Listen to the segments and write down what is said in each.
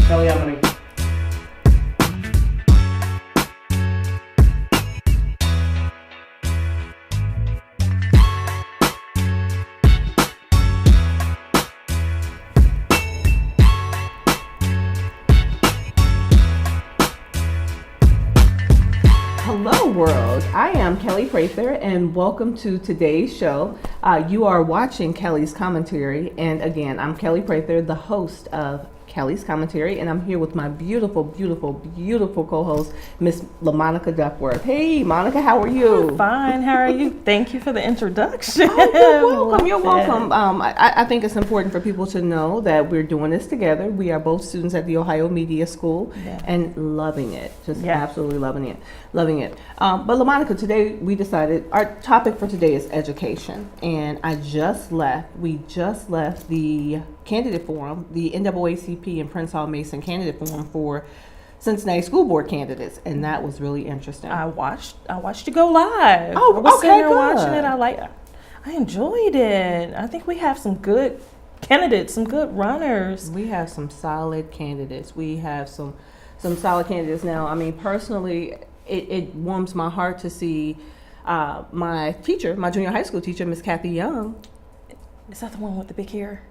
Kelly, I'm gonna. Hello world, I am Kelly Prather and welcome to today's show. You are watching Kelly's Commentary, and again, I'm Kelly Prather, the host of Kelly's Commentary, and I'm here with my beautiful co-host, Miss LaMonica Duckworth. Hey Monica, how are you? I'm fine, how are you? Thank you for the introduction. Oh, you're welcome. I think it's important for people to know that we're doing this together. We are both students at the Ohio Media School and loving it, absolutely loving it. But LaMonica, today we decided our topic for today is education, and we just left the candidate forum, the NAACP and Prince Hall Mason candidate forum for Cincinnati school board candidates, and that was really interesting. I watched you go live. Oh, I was okay, sitting there good. watching it. I enjoyed it. I think we have some good candidates, some good runners. We have some solid candidates. We have some solid candidates now. I mean, personally, it warms my heart to see my teacher, my junior high school teacher, Miss Kathy Young. Is that the one with the big hair?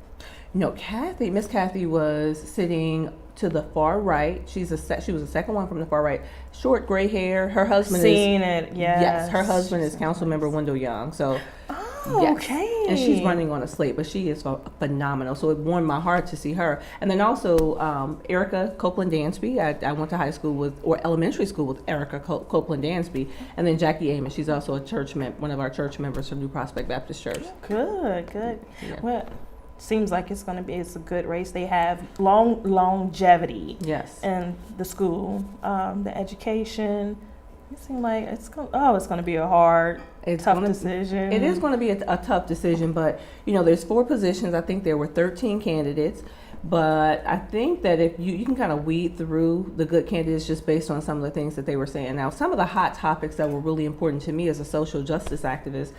No, Miss Kathy was sitting to the far right. She was the second one from the far right. Short gray hair. Her husband Yes, her husband is Councilmember Wendell Young. So, yes. Okay. And she's running on a slate, but she is phenomenal. So it warmed my heart to see her. And then also Erica Copeland Dansby. I went to high school elementary school with Erica Copeland Dansby. And then Jackie Amos. She's also one of our church members from New Prospect Baptist Church. Good. Yeah. Well, seems like it's a good race. They have longevity. Yes. In the school, the education. It seems like it's going to be a tough decision. It is going to be a tough decision, but there's 4 positions. I think there were 13 candidates, but I think that if you can kind of weed through the good candidates just based on some of the things that they were saying. Now, some of the hot topics that were really important to me as a social justice activist.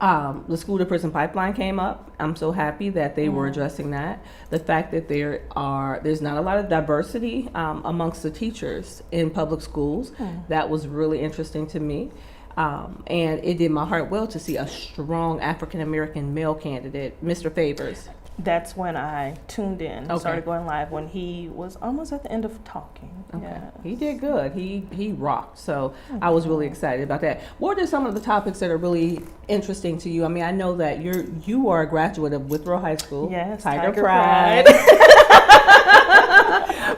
The school to prison pipeline came up. I'm so happy that they were addressing that. The fact that there's not a lot of diversity amongst the teachers in public schools. That was really interesting to me. And it did my heart well to see a strong African American male candidate, Mr. Favors. That's when I tuned in, started going live when he was almost at the end of talking. Okay. Yes. He did good. He rocked. So I was really excited about that. What are some of the topics that are really interesting to you? I mean, I know that you are a graduate of Withrow High School. Yes, Tiger Pride.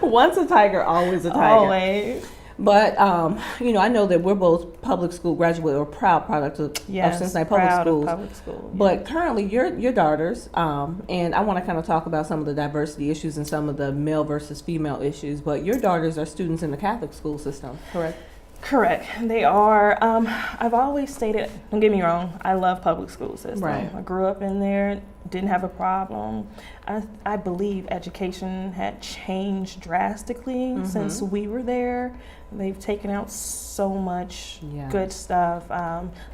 Once a Tiger, always a Tiger. Always. But, I know that we're both public school graduate or proud products of Cincinnati Public Schools. But currently, your daughters, and I want to kind of talk about some of the diversity issues and some of the male versus female issues, but your daughters are students in the Catholic school system, correct? Correct. They are. I've always stated, don't get me wrong, I love public school system. Right. I grew up in there, didn't have a problem. I believe education had changed drastically since we were there. They've taken out so much good stuff,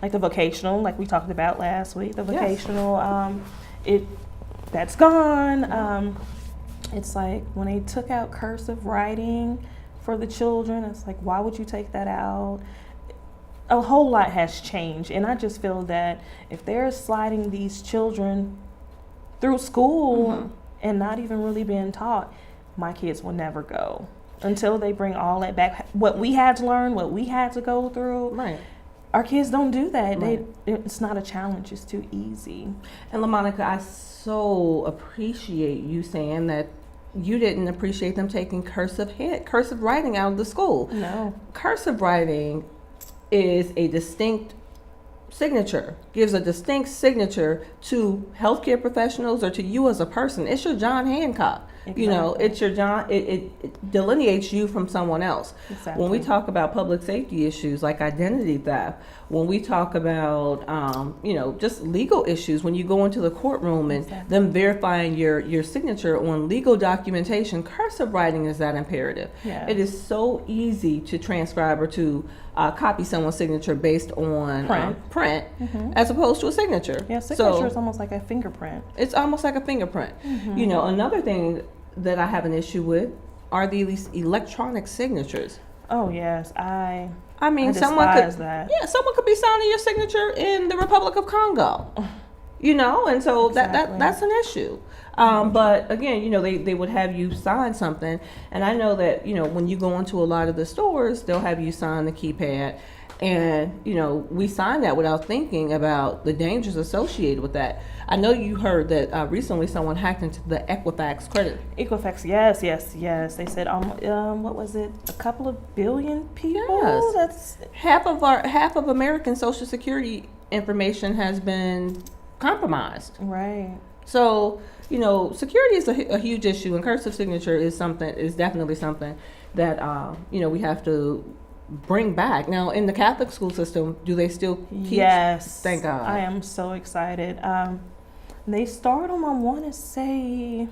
like the vocational, like we talked about last week. The vocational, that's gone. It's like when they took out cursive writing for the children, it's like, why would you take that out? A whole lot has changed, and I just feel that if they're sliding these children through school and not even really being taught, my kids will never go until they bring all that back. What we had to learn, what we had to go through. Right. Our kids don't do that. Right. It's not a challenge. It's too easy. And LaMonica, I so appreciate you saying that you didn't appreciate them taking cursive writing out of the school. No. Cursive writing is a distinct signature, gives a distinct signature to healthcare professionals or to you as a person. It's your John Hancock. Exactly. It's your John, it delineates you from someone else. Exactly. When we talk about public safety issues like identity theft, when we talk about, just legal issues, when you go into the courtroom and them verifying your signature on legal documentation, cursive writing is that imperative. Yes. It is so easy to transcribe or to copy someone's signature based on print as opposed to a signature. Yeah, signature is almost like a fingerprint. It's almost like a fingerprint. Another thing that I have an issue with are these electronic signatures. Oh yes, I mean, someone could be signing your signature in the Republic of Congo, and so Exactly. that's an issue. But again, they would have you sign something, and I know that when you go into a lot of the stores, they'll have you sign the keypad, and we sign that without thinking about the dangers associated with that. I know you heard that recently someone hacked into the Equifax credit. Equifax, yes. They said, what was it? A couple of billion people. Yes. That's half of American Social Security information has been compromised. right. So security is a huge issue, and cursive signature is definitely something that we have to bring back. Now, in the Catholic school system, do they still teach? Yes. Thank God. I am so excited. They start them, I want to say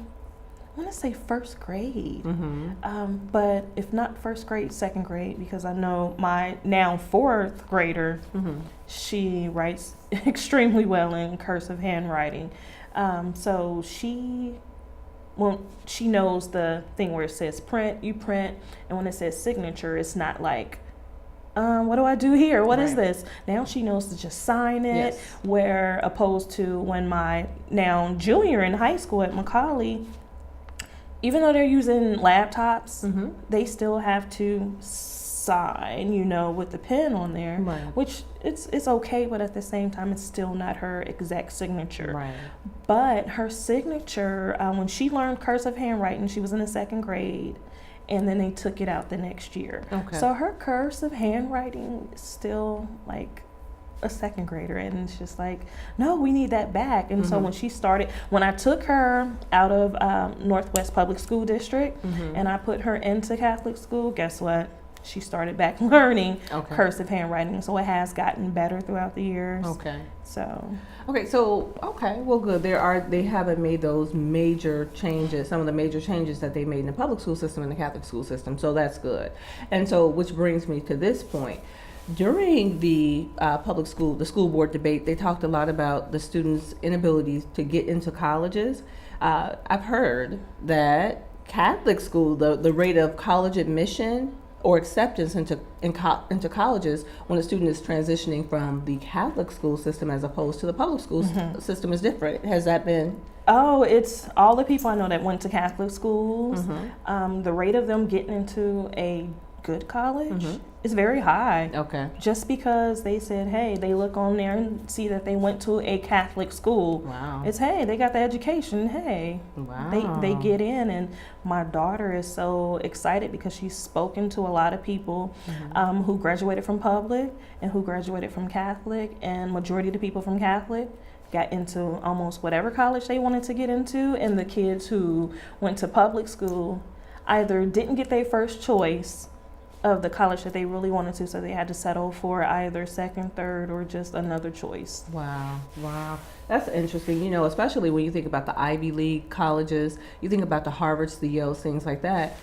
first grade. Mm-hmm. But if not first grade, second grade, because I know my now fourth grader, Mm-hmm. she writes extremely well in cursive handwriting. So she knows the thing where it says print, you print, and when it says signature, it's not like, what do I do here? What is Right. this? Now she knows to just sign it, Yes. where opposed to when my now junior in high school at Macaulay, even though they're using laptops, Mm-hmm. they still have to sign, with the pen on there, Right. which it's okay, but at the same time, it's still not her exact signature. Right. But her signature, when she learned cursive handwriting, she was in the second grade, and then they took it out the next year. Okay. So her cursive handwriting is still like a second grader, and it's just like, no, we need that back. And so Mhm. when I took her out of Northwest Public School District, Mhm. and I put her into Catholic school, guess what? She started back learning Okay. cursive handwriting, so it has gotten better throughout the years. Okay. So Well, good. They haven't made those major changes, some of the major changes that they made in the public school system and the Catholic school system. So that's good. And so, which brings me to this point. During the the school board debate, they talked a lot about the students' inability to get into colleges. I've heard that Catholic school, the rate of college admission or acceptance into colleges when a student is transitioning from the Catholic school system as opposed to the public school system is different. Has that been? Oh, it's all the people I know that went to Catholic schools. Mhm. The rate of them getting into a good college Mhm. is very high. Okay. Just because they said, hey, they look on there and see that they went to a Catholic school. Wow. It's, hey, they got the education. Hey, Wow. they get in. And my daughter is so excited because she's spoken to a lot of people who graduated from public and who graduated from Catholic, and majority of the people from Catholic got into almost whatever college they wanted to get into, and the kids who went to public school either didn't get their first choice of the college that they really wanted to, so they had to settle for either second, third, or just another choice. Wow. That's interesting, especially when you think about the Ivy League colleges, you think about the Harvards, the Yales, things like that.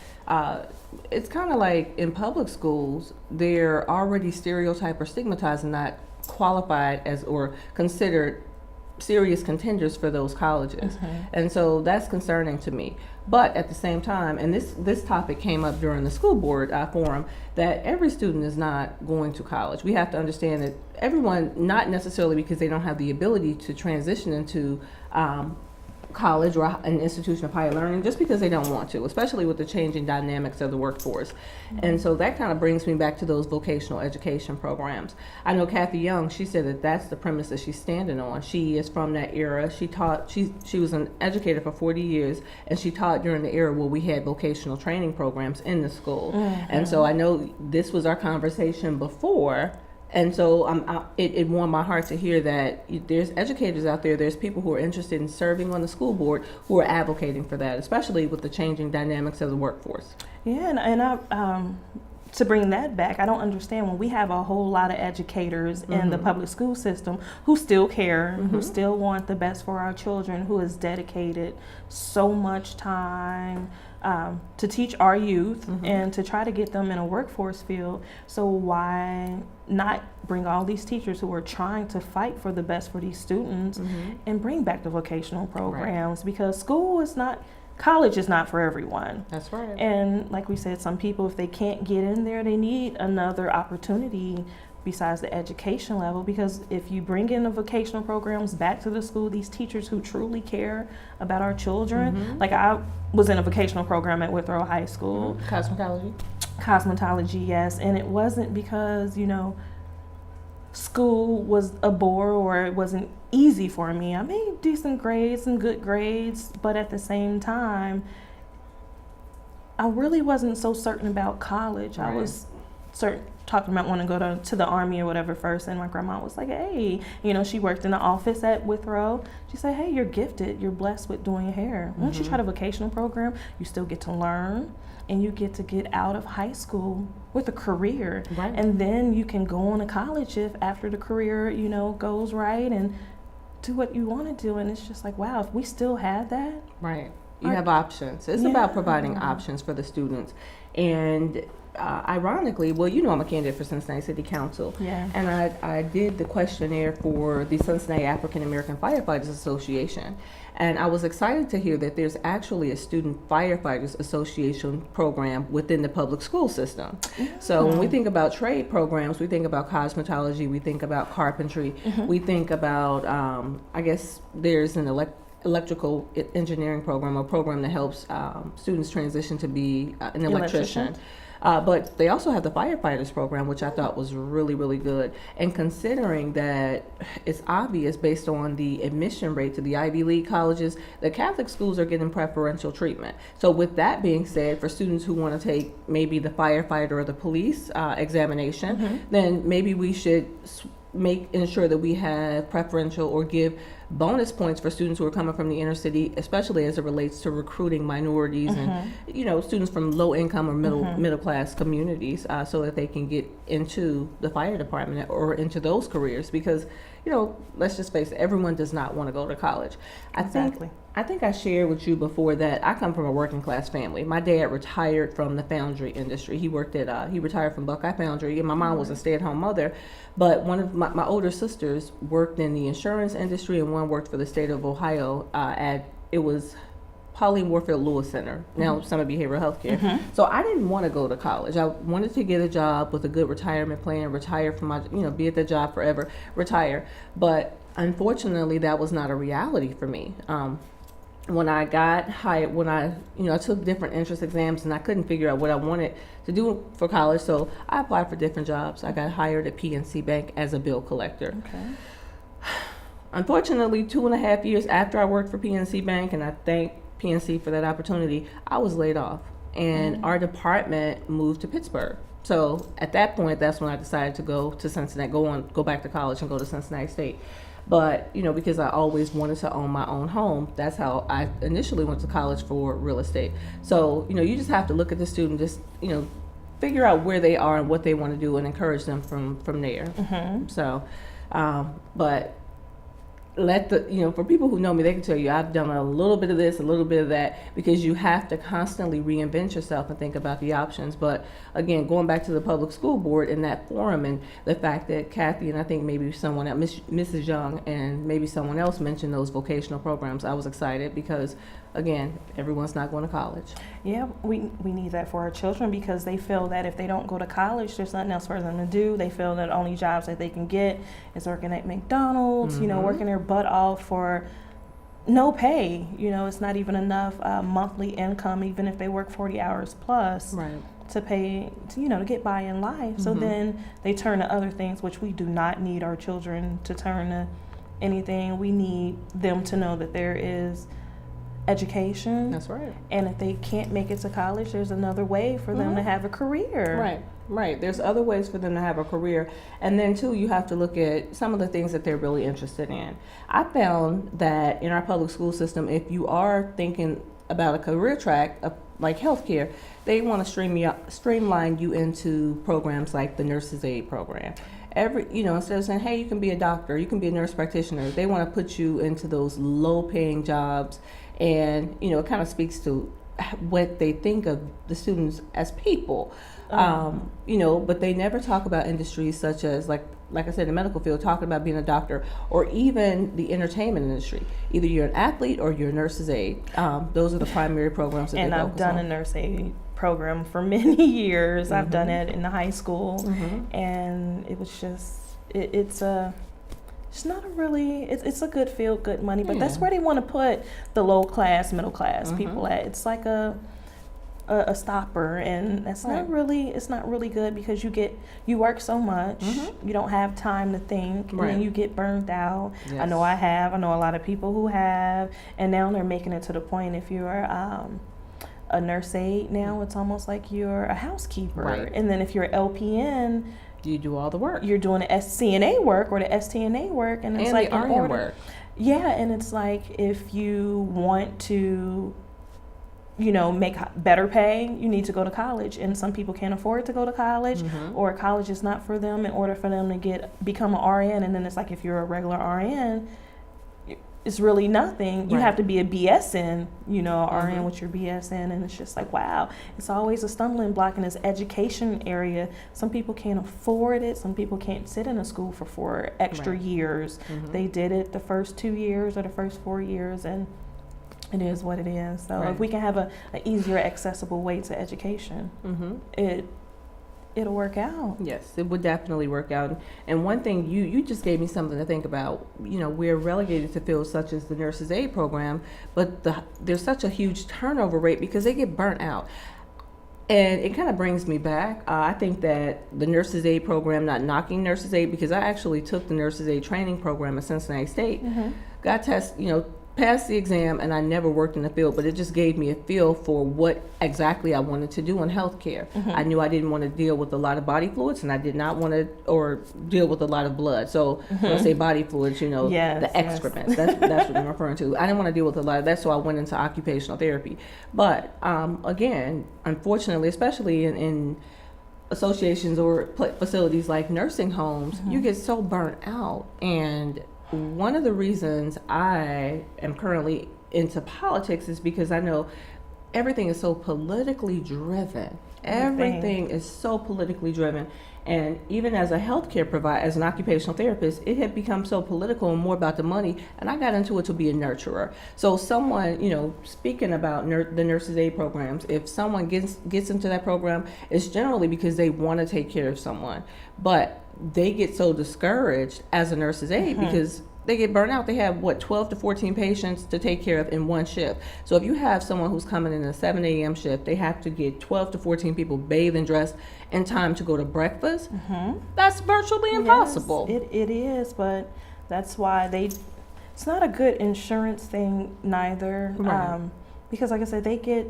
It's kind of like in public schools, they're already stereotyped or stigmatized and not qualified as or considered serious contenders for those colleges. And so that's concerning to me. But at the same time, and this topic came up during the school board forum, that every student is not going to college. We have to understand that everyone, not necessarily because they don't have the ability to transition into college or an institution of higher learning, just because they don't want to, especially with the changing dynamics of the workforce. And so that kind of brings me back to those vocational education programs. I know Kathy Young, she said that that's the premise that she's standing on. She is from that era. She taught, she was an educator for 40 years, and she taught during the era where we had vocational training programs in the school. And so I know this was our conversation before. And so it warmed my heart to hear that there's educators out there, there's people who are interested in serving on the school board who are advocating for that, especially with the changing dynamics of the workforce. Yeah, and I, to bring that back, I don't understand when we have a whole lot of educators in the public school system who still care, who still want the best for our children, who has dedicated so much time to teach our youth and to try to get them in a workforce field. So why not bring all these teachers who are trying to fight for the best for these students and bring back the vocational programs? Because school is not college is not for everyone. That's right. And like we said, some people, if they can't get in there, they need another opportunity besides the education level, because if you bring in the vocational programs back to the school, these teachers who truly care about our children, like I was in a vocational program at Withrow High School. Cosmetology, yes. And it wasn't because, you know, school was a bore or it wasn't easy for me. I made decent grades and good grades, but at the same time, I really wasn't so certain about college. Right. I was talking about wanting to go to the Army or whatever first, and my grandma was like, hey, you know, she worked in the office at Withrow. She said, hey, you're gifted, you're blessed with doing hair. Once you try the vocational program, you still get to learn, and you get to get out of high school with a career. Right. And then you can go on to college if after the career, you know, goes right, and do what you want to do. And it's just like, wow, if we still had that. Right. You have options. It's about providing options for the students. And ironically, well, you know, I'm a candidate for Cincinnati City Council. Yeah. And I did the questionnaire for the Cincinnati African American Firefighters Association. And I was excited to hear that there's actually a Student Firefighters Association program within the public school system. So when we think about trade programs, we think about cosmetology, we think about carpentry, we think about, I guess there's an electrical engineering program, a program that helps students transition to be an electrician. But they also have the firefighters program, which I thought was really, really good. And considering that it's obvious based on the admission rate to the Ivy League colleges, the Catholic schools are getting preferential treatment. So with that being said, for students who want to take maybe the firefighter or the police examination, then maybe we should ensure that we have preferential or give bonus points for students who are coming from the inner city, especially as it relates to recruiting minorities and, you know, students from low income or middle class communities, so that they can get into the fire department or into those careers. Because, you know, let's just face it, everyone does not want to go to college. I think I shared with you before that I come from a working class family. My dad retired from the foundry industry. He retired from Buckeye Foundry, and my mom was a stay-at-home mother. But one of my older sisters worked in the insurance industry, and one worked for the state of Ohio it was Pauline Warfield Lewis Center, now Summit Behavioral Health Care. So I didn't want to go to college. I wanted to get a job with a good retirement plan, retire from my, you know, be at the job forever, retire. But unfortunately, that was not a reality for me. When I got hired, I took different entrance exams and I couldn't figure out what I wanted to do for college, so I applied for different jobs. I got hired at PNC Bank as a bill collector. Okay. Unfortunately, 2.5 years after I worked for PNC Bank, and I thank PNC for that opportunity, I was laid off, and our department moved to Pittsburgh. So at that point, that's when I decided to go to Cincinnati, go back to college and go to Cincinnati State. But, you know, because I always wanted to own my own home, that's how I initially went to college for real estate. So, you know, you just have to look at the student, just, you know, figure out where they are and what they want to do and encourage them from there. So, but for people who know me, they can tell you I've done a little bit of this, a little bit of that, because you have to constantly reinvent yourself and think about the options. But again, going back to the public school board in that forum, and the fact that Kathy and I think maybe someone else, Mrs. Young, and maybe someone else mentioned those vocational programs, I was excited because, again, everyone's not going to college. Yeah, we need that for our children, because they feel that if they don't go to college, there's nothing else for them to do. They feel that only jobs that they can get is working at McDonald's, you know, working their butt off for no pay. You know, it's not even enough monthly income, even if they work 40 hours plus. Right. To pay, to get by in life. So then they turn to other things, which we do not need our children to turn to anything. We need them to know that there is education. That's right. And if they can't make it to college, there's another way for them to have a career. Right. There's other ways for them to have a career. And then, too, you have to look at some of the things that they're really interested in. I found that in our public school system, if you are thinking about a career track, like healthcare, they want to streamline you into programs like the nurse's aid program. Instead of saying, hey, you can be a doctor, you can be a nurse practitioner, they want to put you into those low-paying jobs. And, it kind of speaks to what they think of the students as people. But they never talk about industries such as like like I said, the medical field, talking about being a doctor, or even the entertainment industry. Either you're an athlete or you're a nurse's aide. Those are the primary programs that and they I've focus done on. a nurse aide program for many years. I've done Mm-hmm. it in the high school, Mm-hmm. and it was just it's a it's a good field, good money, but that's Yeah. where they want to put the low class, middle class Mhm. people at. It's like a stopper, and that's Right. not really, it's not really good, because you work so much, Mhm. you don't have time to think, and Right. then you get burned out. I Yes. know I know a lot of people who have, and now they're making it to the point, if you're a nurse aide now, it's almost like you're a housekeeper. Right. And then if you're LPN, You do all the work. you're doing the CNA work or the STNA work, and it's And like the in RN order, work. yeah, and it's like, if you want to, make better pay, you need to go to college, and some people can't afford to go to college, Mhm. or college is not for them, in order for them to become an RN. And then it's like, if you're a regular RN, it's really nothing. You Right. have to be a BSN, RN Mhm. with your BSN, and it's just like, wow, it's always a stumbling block in this education area. Some people can't afford it. Some people can't sit in a school for 4 extra Right. years. Mhm. They did it the first 2 years or the first 4 years, and it is what it is. So Right. if we can have a easier, accessible way to education, Mhm. it'll work out. Yes, it would definitely work out. And one thing, you just gave me something to think about. We're relegated to fields such as the nurse's aid program, but there's such a huge turnover rate because they get burnt out. And it kind of brings me back. I think that the nurse's aid program, not knocking nurse's aid, because I actually took the nurse's aid training program at Cincinnati State, got passed the exam, and I never worked in the field, but it just gave me a feel for what exactly I wanted to do in healthcare. I knew I didn't want to deal with a lot of body fluids, and I did not want to, or deal with a lot of blood. So when I say body fluids, Yes, the excrements, that's what I'm referring to. I didn't want to deal with a lot of that, so I went into occupational therapy. But again, unfortunately, especially in associations or facilities like nursing homes, you get so burnt out. And one of the reasons I am currently into politics is because I know everything is so politically driven. Everything is so politically driven. And even as a healthcare provider, as an occupational therapist, it had become so political and more about the money. And I got into it to be a nurturer. So someone, speaking about the nurse's aid programs, if someone gets into that program, it's generally because they want to take care of someone. But they get so discouraged as a nurse's aide because they get burnt out. They have 12 to 14 patients to take care of in one shift. So if you have someone who's coming in a 7 a.m. shift, they have to get 12 to 14 people bathed and dressed in time to go to breakfast. That's virtually impossible. Yes, it is, but that's why it's not a good insurance thing neither. Right. Because like I said, they get,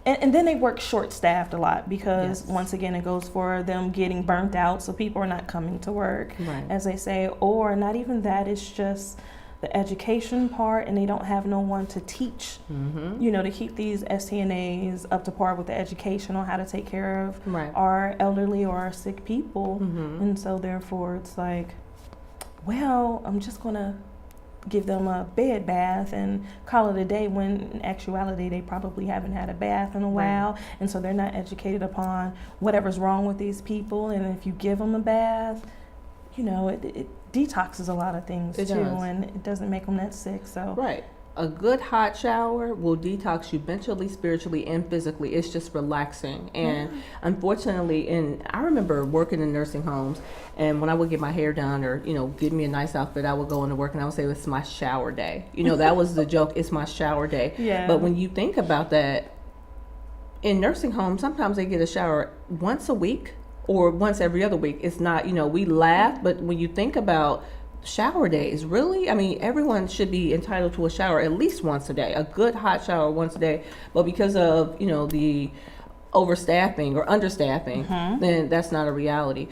and then they work short-staffed a lot, because Yes. once again, it goes for them getting burnt out, so people are not coming to work, Right. as they say, or not even that, it's just the education part, and they don't have no one to teach, to keep these STNAs up to par with the education on how to take care of Right. our elderly or our sick people. And so therefore it's like, well, I'm just gonna give them a bed bath and call it a day, when in actuality they probably haven't had a bath in a while. And so they're not educated upon whatever's wrong with these people. And if you give them a bath, it detoxes a lot of things It too, does. and it doesn't make them that sick. So Right. A good hot shower will detox you mentally, spiritually, and physically. It's just relaxing. And unfortunately, I remember working in nursing homes, and when I would get my hair done or, give me a nice outfit, I would go into work and I would say, it's my shower day. That was the joke. It's my shower day. Yeah. But when you think about that, in nursing homes, sometimes they get a shower once a week or once every other week. It's not, we laugh, but when you think about shower days, really, everyone should be entitled to a shower at least once a day, a good hot shower once a day. But because of, the overstaffing or understaffing, then that's not a reality.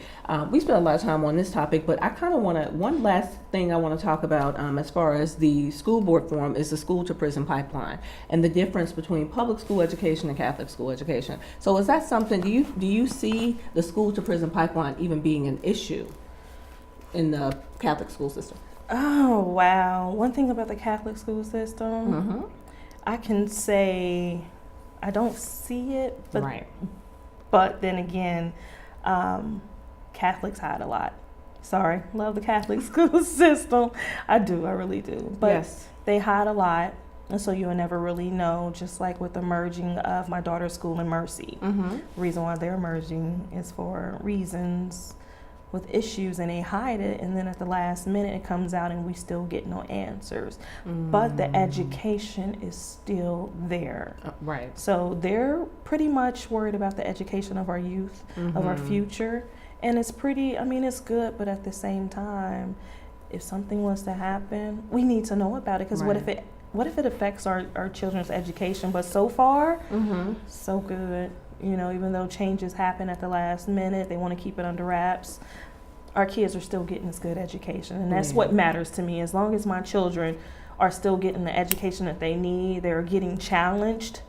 We spent a lot of time on this topic, but I kind of one last thing I want to talk about as far as the school board form is the school to prison pipeline and the difference between public school education and Catholic school education. So is that something, do you see the school to prison pipeline even being an issue in the Catholic school system? Oh, wow. One thing about the Catholic school system, I can say I don't see it, but then again, Catholics hide a lot. Sorry, love the Catholic school system. I do, I really do. But Yes. they hide a lot, and so you'll never really know. Just like with the merging of my daughter's school and Mercy. Mm-hmm. The reason why they're merging is for reasons with issues, and they hide it, and then at the last minute it comes out and we still get no answers. But the education is still there. Right. So they're pretty much worried about the education of our youth, of our future. And it's pretty, I mean, it's good, but at the same time, if something was to happen, we need to know about it. Because what if it affects our children's education? But so far, so good. You know, even though changes happen at the last minute, they want to keep it under wraps. Our kids are still getting this good education, and that's what matters to me. As long as my children are still getting the education that they need, they're getting challenged,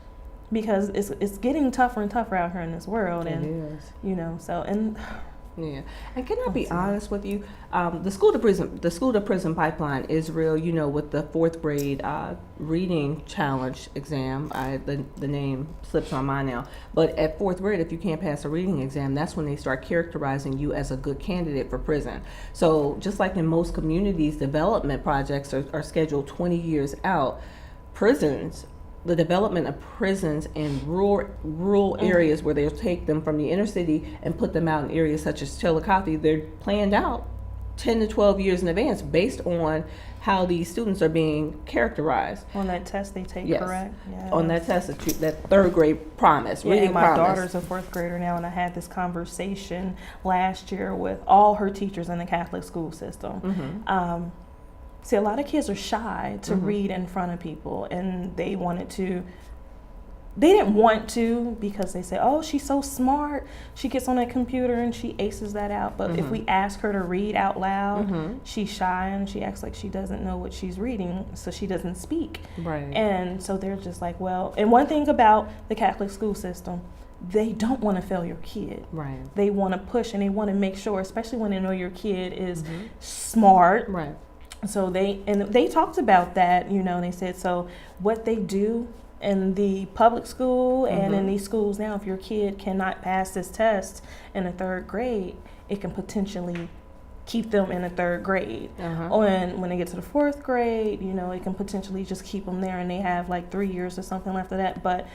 because it's getting tougher and tougher out here in this world. It And is. you know, so and Yeah, and can I be honest with you? The school to prison pipeline is real. You know, with the fourth grade reading challenge exam, the name slips my mind now. But at fourth grade, if you can't pass a reading exam, that's when they start characterizing you as a good candidate for prison. So just like in most communities, development projects are scheduled 20 years out. Prisons. The development of prisons in rural areas where they'll take them from the inner city and put them out in areas such as Chillicothe, they're planned out 10 to 12 years in advance based on how these students are being characterized. on that test they take, Yes. correct? Yes. On that test, that third grade promise, Yeah, reading and my promise. daughter's a fourth grader now, and I had this conversation last year with all her teachers in the Catholic school system. See, a lot of kids are shy to read in front of people, and they didn't want to because they say, oh, she's so smart. She gets on that computer and she aces that out. But if we ask her to read out loud, she's shy and she acts like she doesn't know what she's reading, so she doesn't speak. Right. And so they're just like, well, and one thing about the Catholic school system, they don't want to fail your kid. Right. They want to push, and they want to make sure, especially when they know your kid is smart. Right. So they talked about that, you know, and they said, so what they do in the public school and in these schools now, if your kid cannot pass this test in the third grade, it can potentially keep them in the third grade. And when they get to the fourth grade, you know, it can potentially just keep them there, and they have like 3 years or something after that. But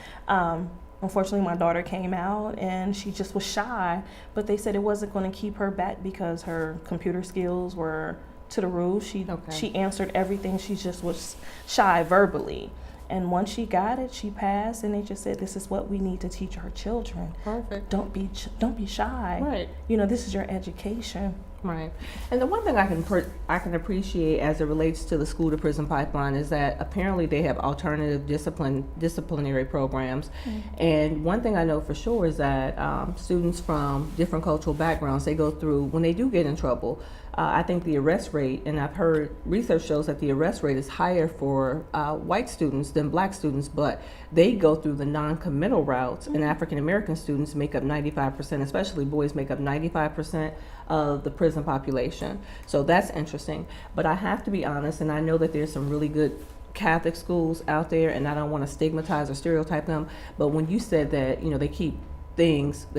unfortunately, my daughter came out and she just was shy, but they said it wasn't going to keep her back because her computer skills were to the roof. She answered everything. She just was shy verbally. And once she got it, she passed, and they just said, this is what we need to teach our children. Perfect. Don't be shy. Right. You know, this is your education. Right. And the one thing I can appreciate as it relates to the school to prison pipeline is that apparently they have alternative disciplinary programs. And one thing I know for sure is that students from different cultural backgrounds, they go through, when they do get in trouble, I think the arrest rate, and I've heard research shows that the arrest rate is higher for white students than black students, but they go through the non-committal routes, and African American students make up 95%, especially boys make up 95% of the prison population. So that's interesting. But I have to be honest, and I know that there's some really good Catholic schools out there, and I don't want to stigmatize or stereotype them, but when you said that, you know, they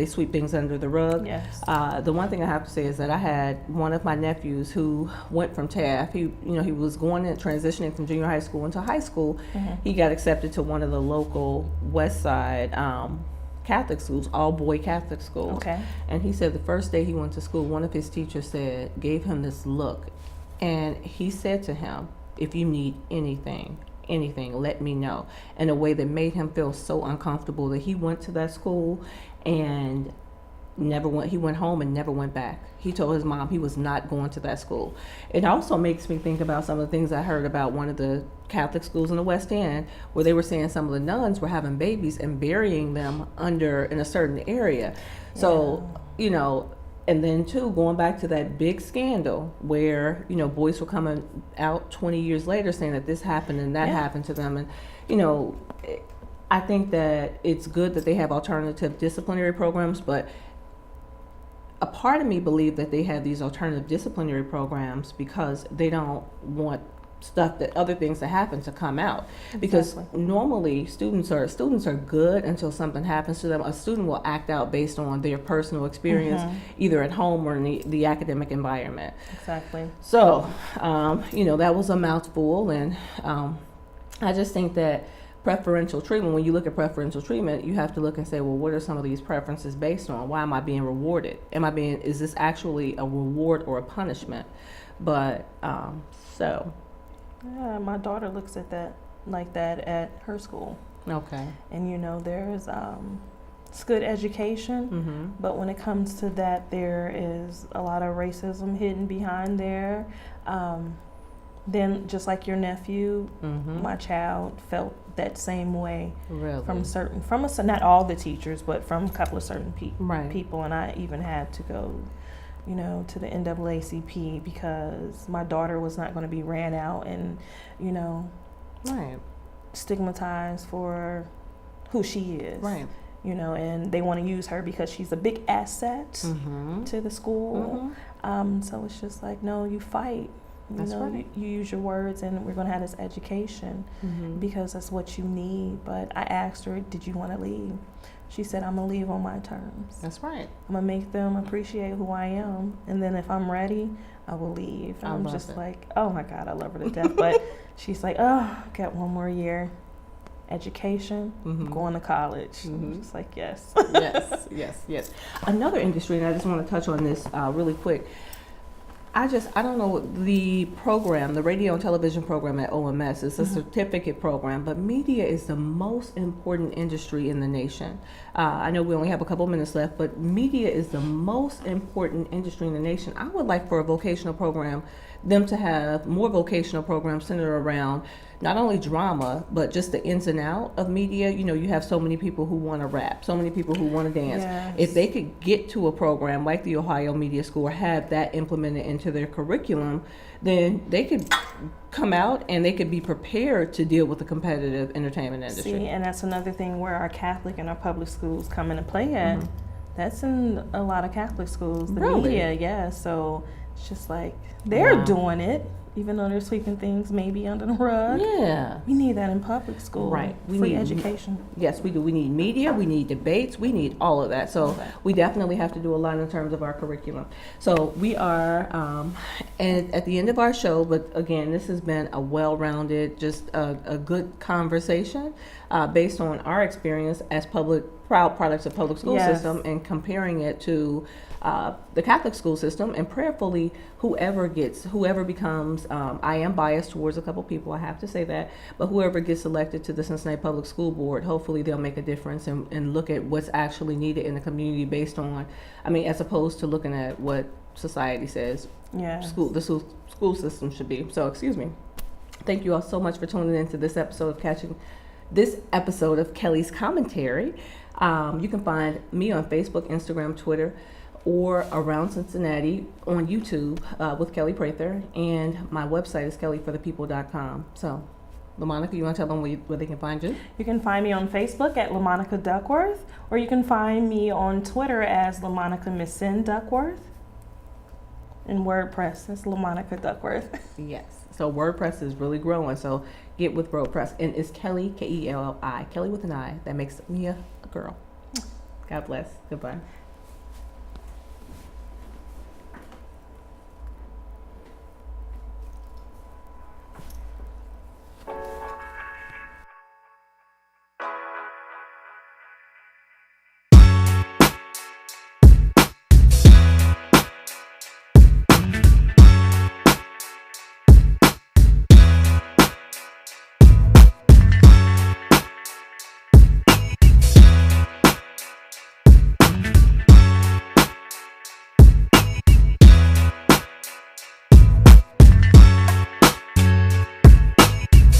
sweep things under the rug. Yes. The one thing I have to say is that I had one of my nephews who went from Taft. He was going and transitioning from junior high school into high school. He got accepted to one of the local West Side Catholic schools, all boy Catholic schools. Okay. And he said the first day he went to school, one of his teachers gave him this look, and he said to him, if you need anything, let me know, in a way that made him feel so uncomfortable that he went to that school and he went home and never went back. He told his mom he was not going to that school. It also makes me think about some of the things I heard about one of the Catholic schools in the West End, where they were saying some of the nuns were having babies and burying them in a certain area. So, you know, and then too, going back to that big scandal where, you know, boys were coming out 20 years later saying that this happened and that happened to them. And, you know, I think that it's good that they have alternative disciplinary programs, but a part of me believe that they have these alternative disciplinary programs because they don't want stuff, that other things that happen to come out. Because normally students are good until something happens to them. A student will act out based on their personal experience, either at home or in the academic environment. Exactly. So, that was a mouthful, and I just think that preferential treatment, when you look at preferential treatment, you have to look and say, well, what are some of these preferences based on? Why am I being rewarded? Is this actually a reward or a punishment? But, Yeah, my daughter looks at that like that at her school. Okay. And, there's it's good education, but when it comes to that, there is a lot of racism hidden behind there. Then, just like your nephew, my child felt that same way. Really? Not all the teachers, but from a couple of certain right. people. And I even had to go, to the NAACP because my daughter was not going to be ran out and, right. stigmatized for who she is. Right. And they want to use her because she's a big asset to the school. So it's just like, no, you fight. That's right. You use your words, and we're going to have this education because that's what you need. But I asked her, did you want to leave? She said, I'm going to leave on my terms. That's right. I'm going to make them appreciate who I am. And then if I'm ready, I will leave. And I'm just like, oh my God, I love her to death. But she's like, oh, got one more year. Education, going to college. I'm just like, yes. yes. Another industry, and I just want to touch on this really quick. I don't know, the program, the radio and television program at OMS is a certificate program, but media is the most important industry in the nation. I know we only have a couple minutes left, but media is the most important industry in the nation. I would like for a vocational program, them to have more vocational programs centered around not only drama, but just the ins and out of media. You have so many people who want to rap, so many people who want to dance. Yes. If they could get to a program like the Ohio Media School or have that implemented into their curriculum, then they could come out and they could be prepared to deal with the competitive entertainment industry. See, and that's another thing where our Catholic and our public schools come into play at. That's in a lot of Catholic schools, the media, yeah. So it's just like they're doing it. Even though they're sweeping things maybe under the rug. Yeah. We need that in public school. Right. We Free need education. Yes, we do. We need media, we need debates, we need all of that. So we definitely have to do a lot in terms of our curriculum. So we are and at the end of our show, but again, this has been a well-rounded, just a good conversation based on our experience as proud products of public school system and comparing it to the Catholic school system, and prayerfully whoever becomes, I am biased towards a couple people, I have to say that, but whoever gets elected to the Cincinnati Public School Board, hopefully they'll make a difference and look at what's actually needed in the community based on, as opposed to looking at what society says the school system should be. So, excuse me. Thank you all so much for tuning in to this episode of Kelly's Commentary. You can find me on Facebook, Instagram, Twitter, or around Cincinnati on YouTube with Kelly Prather, and my website is kellyforthepeople.com. So, LaMonica, you want to tell them where they can find you? You can find me on Facebook at LaMonica Duckworth, or you can find me on Twitter as LaMonica Missin Duckworth. And WordPress, it's LaMonica Duckworth. Yes. So WordPress is really growing. So get with WordPress, and it's Kelly, Kelli, Kelly with an I. That makes me a girl. God bless. Goodbye.